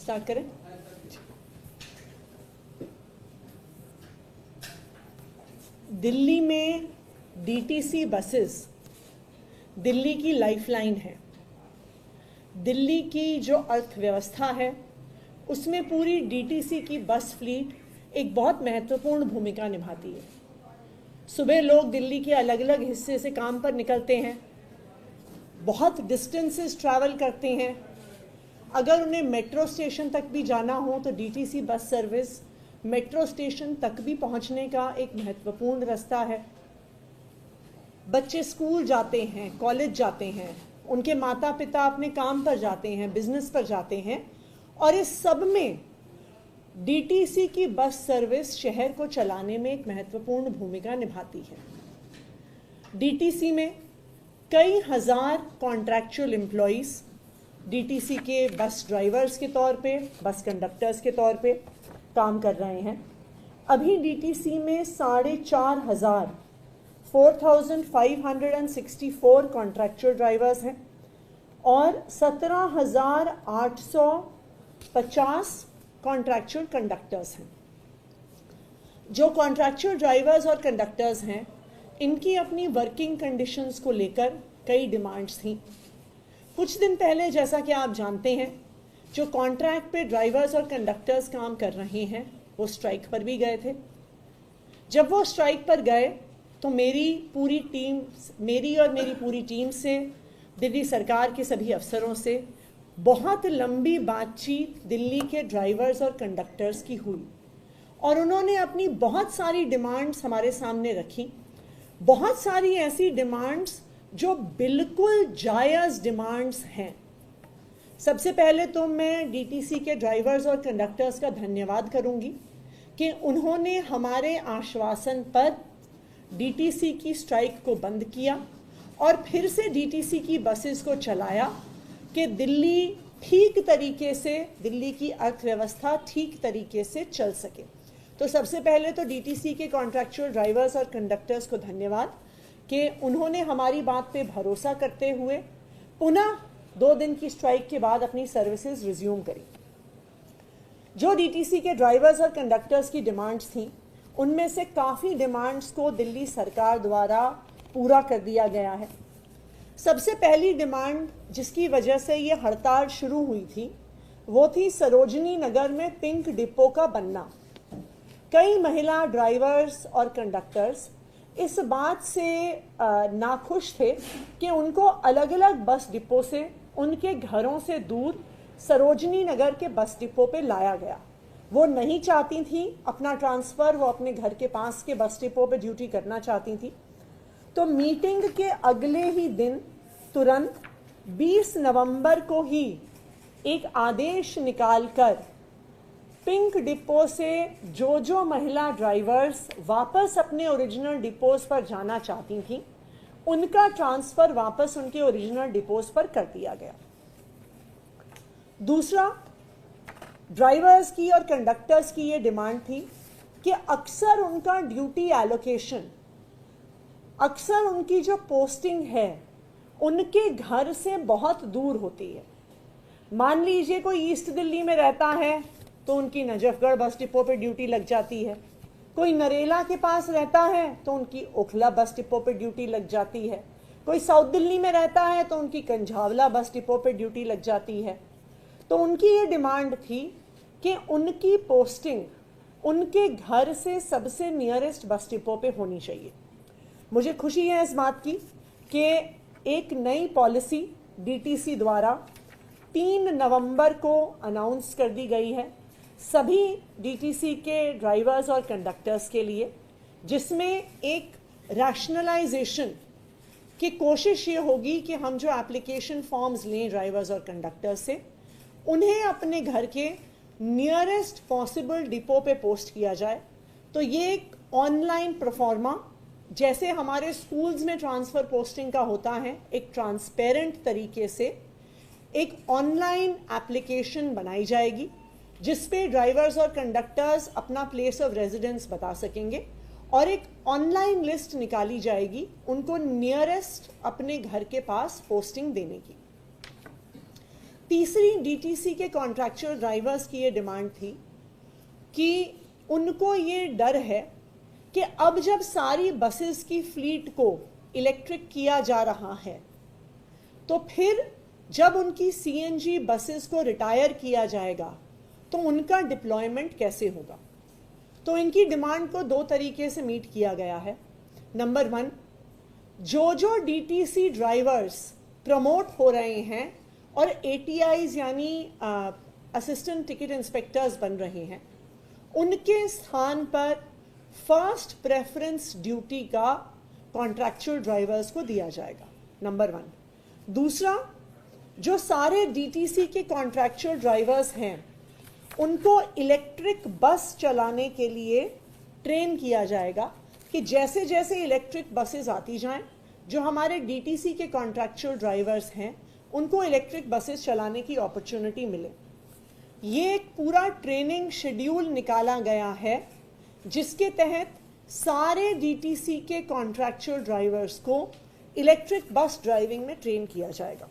Start करें। दिल्ली में DTC buses Delhi की लाइफलाइन है। दिल्ली की जो अर्थव्यवस्था है उसमें पूरी डीटीसी की बस फ्लीट एक बहुत महत्वपूर्ण भूमिका निभाती है। सुबह लोग दिल्ली के अलग अलग हिस्से से काम पर निकलते हैं, बहुत डिस्टेंसेस ट्रैवल करते हैं। अगर उन्हें मेट्रो स्टेशन तक भी जाना हो तो DTC bus service metro station तक भी पहुंचने का एक महत्वपूर्ण रास्ता है। बच्चे स्कूल जाते हैं, कॉलेज जाते हैं, उनके माता पिता अपने काम पर जाते हैं, बिजनेस पर जाते हैं, और इस सब में डीटीसी की बस सर्विस शहर को चलाने में एक महत्वपूर्ण भूमिका निभाती है। डीटीसी में कई हजार कॉन्ट्रैक्चुअल एम्प्लॉइज डीटीसी के बस ड्राइवर्स के तौर पे, बस कंडक्टर्स के तौर पे काम कर रहे हैं। अभी डीटीसी में 4,500 4,564 कॉन्ट्रैक्चुअल ड्राइवर्स हैं और 17,850 कॉन्ट्रैक्चुअल कंडक्टर्स हैं। जो कॉन्ट्रैक्चुअल ड्राइवर्स और कंडक्टर्स हैं, इनकी अपनी वर्किंग कंडीशंस को लेकर कई डिमांड्स थी। कुछ दिन पहले, जैसा कि आप जानते हैं, जो कॉन्ट्रैक्ट पे ड्राइवर्स और कंडक्टर्स काम कर रहे हैं वो स्ट्राइक पर भी गए थे। जब वो स्ट्राइक पर गए तो मेरी और मेरी पूरी टीम से, दिल्ली सरकार के सभी अफसरों से बहुत लंबी बातचीत दिल्ली के ड्राइवर्स और कंडक्टर्स की हुई और उन्होंने अपनी बहुत सारी डिमांड्स हमारे सामने रखी। बहुत सारी ऐसी डिमांड्स जो बिल्कुल जायज़ डिमांड्स हैं। सबसे पहले तो मैं डीटीसी के ड्राइवर्स और कंडक्टर्स का धन्यवाद करूंगी कि उन्होंने हमारे आश्वासन पर डीटीसी की स्ट्राइक को बंद किया और फिर से डीटीसी की बसेस को चलाया कि दिल्ली ठीक तरीके से, दिल्ली की अर्थव्यवस्था ठीक तरीके से चल सके। तो सबसे पहले तो डीटीसी के कॉन्ट्रैक्चुअल ड्राइवर्स और कंडक्टर्स को धन्यवाद कि उन्होंने हमारी बात पे भरोसा करते हुए पुनः 2 दिन की स्ट्राइक के बाद अपनी सर्विसेज रिज्यूम करी। जो डीटीसी के ड्राइवर्स और कंडक्टर्स की डिमांड्स थी, उनमें से काफ़ी डिमांड्स को दिल्ली सरकार द्वारा पूरा कर दिया गया है। सबसे पहली डिमांड जिसकी वजह से ये हड़ताल शुरू हुई थी वो थी सरोजनी नगर में पिंक डिपो का बनना। कई महिला ड्राइवर्स और कंडक्टर्स इस बात से नाखुश थे कि उनको अलग अलग बस डिपो से, उनके घरों से दूर सरोजनी नगर के बस डिपो पे लाया गया। वो नहीं चाहती थी अपना ट्रांसफ़र वो अपने घर के पास के बस डिपो पे ड्यूटी करना चाहती थी। तो मीटिंग के अगले ही दिन तुरंत 20 नवंबर को ही एक आदेश निकालकर पिंक डिपो से जो महिला ड्राइवर्स वापस अपने ओरिजिनल डिपोज पर जाना चाहती थीं, उनका ट्रांसफ़र वापस उनके ओरिजिनल डिपोज पर कर दिया गया। दूसरा, ड्राइवर्स की और कंडक्टर्स की ये डिमांड थी कि अक्सर उनका ड्यूटी एलोकेशन, अक्सर उनकी जो पोस्टिंग है उनके घर से बहुत दूर होती है। मान लीजिए कोई ईस्ट दिल्ली में रहता है तो उनकी नजफगढ़ बस डिपो पे ड्यूटी लग जाती है, कोई नरेला के पास रहता है तो उनकी ओखला बस डिपो पे ड्यूटी लग जाती है, कोई साउथ दिल्ली में रहता है तो उनकी कंझावला बस डिपो पे ड्यूटी लग जाती है। तो उनकी ये डिमांड थी कि उनकी पोस्टिंग उनके घर से सबसे नियरेस्ट बस डिपो पे होनी चाहिए। मुझे खुशी है इस बात की कि एक नई पॉलिसी डीटीसी द्वारा 3 नवंबर को अनाउंस कर दी गई है सभी डीटीसी के ड्राइवर्स और कंडक्टर्स के लिए, जिसमें एक रैशनलाइजेशन की कोशिश ये होगी कि हम जो एप्लीकेशन फॉर्म्स लें ड्राइवर्स और कंडक्टर्स से, उन्हें अपने घर के नियरेस्ट पॉसिबल डिपो पे पोस्ट किया जाए। तो ये एक ऑनलाइन प्रोफॉर्मा, जैसे हमारे स्कूल्स में ट्रांसफ़र पोस्टिंग का होता है, एक ट्रांसपेरेंट तरीके से एक ऑनलाइन एप्लीकेशन बनाई जाएगी जिस पे ड्राइवर्स और कंडक्टर्स अपना प्लेस ऑफ रेजिडेंस बता सकेंगे और एक ऑनलाइन लिस्ट निकाली जाएगी उनको नियरेस्ट अपने घर के पास पोस्टिंग देने की। तीसरी डीटीसी के कॉन्ट्रैक्चुअल ड्राइवर्स की ये डिमांड थी कि उनको ये डर है कि अब जब सारी बसेस की फ्लीट को इलेक्ट्रिक किया जा रहा है तो फिर जब उनकी सीएनजी बसेस को रिटायर किया जाएगा तो उनका डिप्लॉयमेंट कैसे होगा। तो इनकी डिमांड को दो तरीके से मीट किया गया है। नंबर 1, जो डीटीसी ड्राइवर्स प्रमोट हो रहे हैं और एटीआईज यानी असिस्टेंट टिकट इंस्पेक्टर्स बन रहे हैं, उनके स्थान पर फर्स्ट प्रेफरेंस ड्यूटी का कॉन्ट्रैक्चुअल ड्राइवर्स को दिया जाएगा, नंबर 1। दूसरा, जो सारे डीटीसी के कॉन्ट्रैक्चुअल ड्राइवर्स हैं उनको इलेक्ट्रिक बस चलाने के लिए ट्रेन किया जाएगा कि जैसे जैसे इलेक्ट्रिक बसेस आती जाएं, जो हमारे डीटीसी के कॉन्ट्रैक्चुअल ड्राइवर्स हैं उनको इलेक्ट्रिक बसेस चलाने की अपॉर्चुनिटी मिले। ये एक पूरा ट्रेनिंग शेड्यूल निकाला गया है जिसके तहत सारे डीटीसी के कॉन्ट्रैक्चुअल ड्राइवर्स को इलेक्ट्रिक बस ड्राइविंग में ट्रेन किया जाएगा।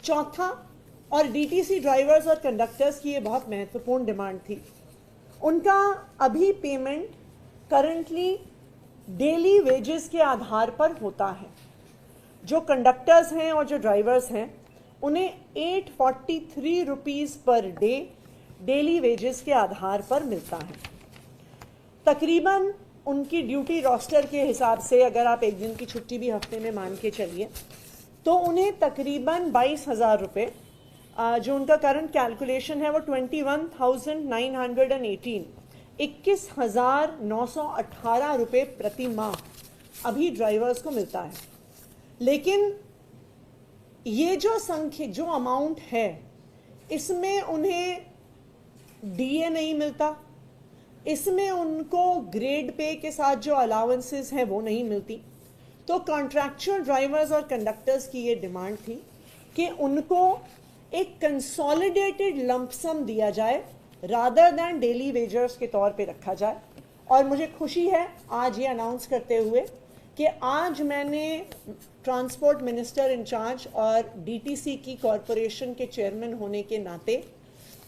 चौथा, और डीटीसी ड्राइवर्स और कंडक्टर्स की ये बहुत महत्वपूर्ण डिमांड थी, उनका अभी पेमेंट करंटली डेली वेजेस के आधार पर होता है। जो कंडक्टर्स हैं और जो ड्राइवर्स हैं उन्हें 843 rupees per day daily wages के आधार पर मिलता है। तकरीबन उनकी ड्यूटी रोस्टर के हिसाब से अगर आप एक दिन की छुट्टी भी हफ्ते में मान के चलिए तो उन्हें तकरीबन 22,000 रुपये, जो उनका करंट कैलकुलेशन है वो 21,918 21,918 रुपये प्रति माह अभी ड्राइवर्स को मिलता है। लेकिन ये जो संख्या, जो अमाउंट है, इसमें उन्हें डीए नहीं मिलता, इसमें उनको ग्रेड पे के साथ जो अलाउंसेस हैं वो नहीं मिलती। तो कॉन्ट्रैक्चुअल ड्राइवर्स और कंडक्टर्स की ये डिमांड थी कि उनको एक कंसोलिडेटेड लंप सम दिया जाए रादर दैन डेली वेजर्स के तौर पे रखा जाए। और मुझे खुशी है आज ये अनाउंस करते हुए कि आज मैंने ट्रांसपोर्ट मिनिस्टर इंचार्ज और डीटीसी की कॉरपोरेशन के चेयरमैन होने के नाते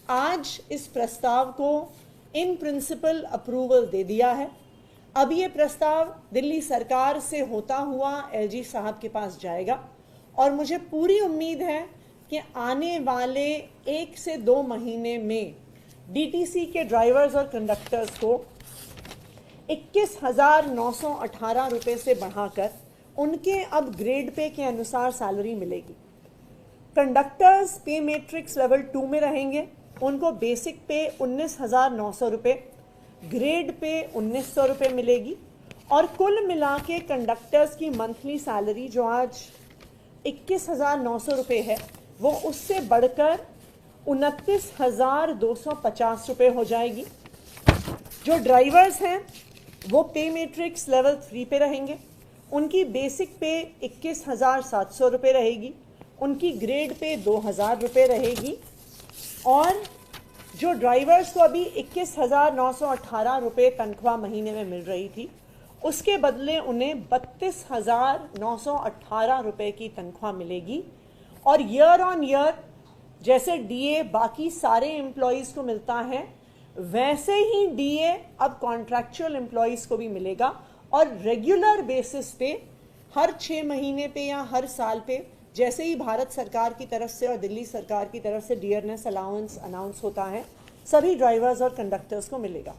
आज इस प्रस्ताव को इन प्रिंसिपल अप्रूवल दे दिया है। अब ये प्रस्ताव दिल्ली सरकार से होता हुआ एलजी साहब के पास जाएगा और मुझे पूरी उम्मीद है कि आने वाले 1 से 2 महीने में डीटीसी के ड्राइवर्स और कंडक्टर्स को 21,918 रुपये से बढ़ाकर उनके अब ग्रेड पे के अनुसार सैलरी मिलेगी। कंडक्टर्स पे मैट्रिक्स लेवल 2 में रहेंगे, उनको बेसिक पे 19,900 रुपये, ग्रेड पे 1,900 रुपये मिलेगी और कुल मिला के कंडक्टर्स की मंथली सैलरी जो आज 21,900 रुपये है वो उससे बढ़कर 29,250 रुपये हो जाएगी। जो ड्राइवर्स हैं वो पे मैट्रिक्स लेवल 3 पे रहेंगे, उनकी बेसिक पे 21,700 रुपये रहेगी, उनकी ग्रेड पे 2,000 रुपये रहेगी और जो ड्राइवर्स को अभी 21,918 रुपये तनख्वाह महीने में मिल रही थी उसके बदले उन्हें 32,918 रुपये की तनख्वाह मिलेगी। और ईयर ऑन ईयर जैसे डीए बाकी सारे एम्प्लॉयज़ को मिलता है वैसे ही डीए अब कॉन्ट्रैक्चुअल एम्प्लॉयज़ को भी मिलेगा और रेगुलर बेसिस पे हर 6 महीने पे या हर साल पे जैसे ही भारत सरकार की तरफ से और दिल्ली सरकार की तरफ से डियरनेस अलाउंस अनाउंस होता है सभी ड्राइवर्स और कंडक्टर्स को मिलेगा।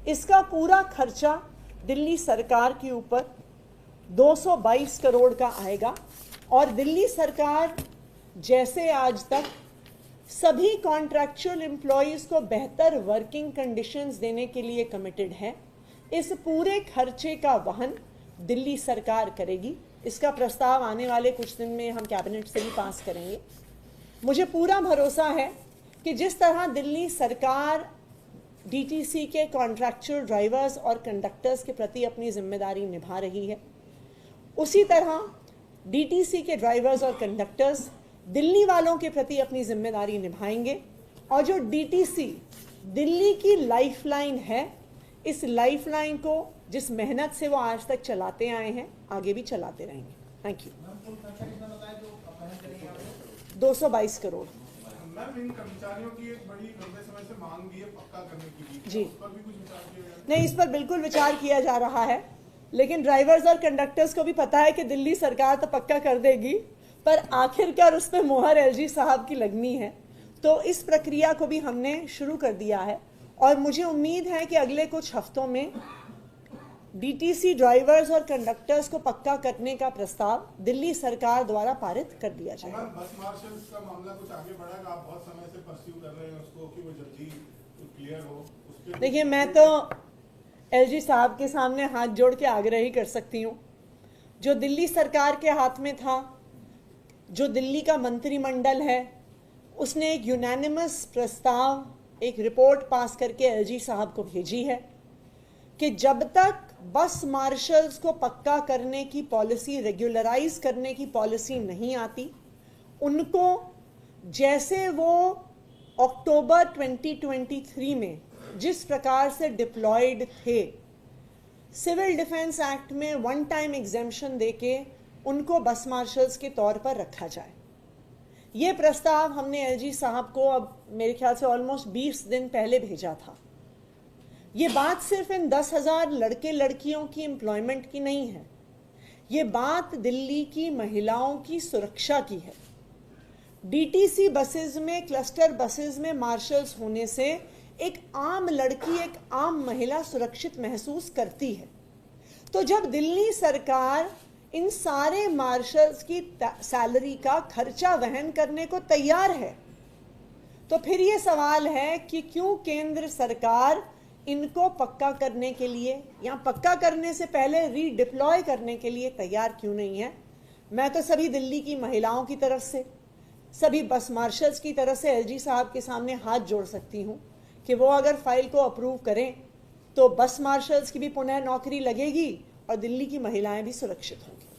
इसका पूरा खर्चा दिल्ली सरकार के ऊपर 222 करोड़ का आएगा और दिल्ली सरकार जैसे आज तक सभी कॉन्ट्रैक्चुअल एम्प्लॉयज़ को बेहतर वर्किंग कंडीशंस देने के लिए कमिटेड है, इस पूरे खर्चे का वहन दिल्ली सरकार करेगी। इसका प्रस्ताव आने वाले कुछ दिन में हम कैबिनेट से भी पास करेंगे। मुझे पूरा भरोसा है कि जिस तरह दिल्ली सरकार डीटीसी के कॉन्ट्रैक्चुअल ड्राइवर्स और कंडक्टर्स के प्रति अपनी जिम्मेदारी निभा रही है, उसी तरह डीटीसी के ड्राइवर्स और कंडक्टर्स दिल्ली वालों के प्रति अपनी जिम्मेदारी निभाएंगे। और जो डीटीसी दिल्ली की लाइफलाइन है, इस लाइफलाइन को जिस मेहनत से वो आज तक चलाते आए हैं आगे भी चलाते रहेंगे। Thank you. 222 करोड़। मैम, इन कर्मचारियों की एक बड़ी लंबे समय से मांग भी है पक्का करने की भी, जी, उस पर भी कुछ विचार किया गया? नहीं, इस पर बिल्कुल विचार किया जा रहा है, लेकिन ड्राइवर्स और कंडक्टर्स को भी पता है कि दिल्ली सरकार तो पक्का कर देगी, पर आखिरकार उस पर मोहर एलजी साहब की लगनी है। तो इस प्रक्रिया को भी हमने शुरू कर दिया है और मुझे उम्मीद है कि अगले कुछ हफ्तों में डीटीसी ड्राइवर्स और कंडक्टर्स को पक्का करने का प्रस्ताव दिल्ली सरकार द्वारा पारित कर दिया जाएगा। बस मार्शल्स का मामला कुछ आगे बढ़ा, आप बहुत समय से परस्यू कर रहे हैं उसको कि वो जल्दी क्लियर हो। देखिए, मैं तो एलजी साहब के सामने हाथ जोड़ के आग्रह ही कर सकती हूँ, जो दिल्ली सरकार के हाथ में था, जो दिल्ली का मंत्रिमंडल है, उसने एक यूनानिमस प्रस्ताव, एक रिपोर्ट पास करके एलजी साहब को भेजी है कि जब तक बस मार्शल्स को पक्का करने की पॉलिसी, रेगुलराइज करने की पॉलिसी नहीं आती, उनको जैसे वो अक्टूबर 2023 में जिस प्रकार से डिप्लॉयड थे, सिविल डिफेंस एक्ट में वन टाइम एग्जेम्पशन देके उनको बस मार्शल्स के तौर पर रखा जाए। ये प्रस्ताव हमने एलजी साहब को अब मेरे ख्याल से ऑलमोस्ट 20 दिन पहले भेजा था। ये बात सिर्फ इन 10,000 लड़के लड़कियों की एम्प्लॉयमेंट की नहीं है, ये बात दिल्ली की महिलाओं की सुरक्षा की है। डीटीसी बसेस में, क्लस्टर बसेस में मार्शल्स होने से एक आम लड़की, एक आम महिला सुरक्षित महसूस करती है। तो जब दिल्ली सरकार इन सारे मार्शल्स की सैलरी का खर्चा वहन करने को तैयार है, तो फिर ये सवाल है कि क्यों केंद्र सरकार इनको पक्का करने के लिए या पक्का करने से पहले रीडिप्लॉय करने के लिए तैयार क्यों नहीं है। मैं तो सभी दिल्ली की महिलाओं की तरफ से, सभी बस मार्शल्स की तरफ से एलजी साहब के सामने हाथ जोड़ सकती हूँ कि वो अगर फाइल को अप्रूव करें तो बस मार्शल्स की भी पुनः नौकरी लगेगी और दिल्ली की महिलाएं भी सुरक्षित होंगी।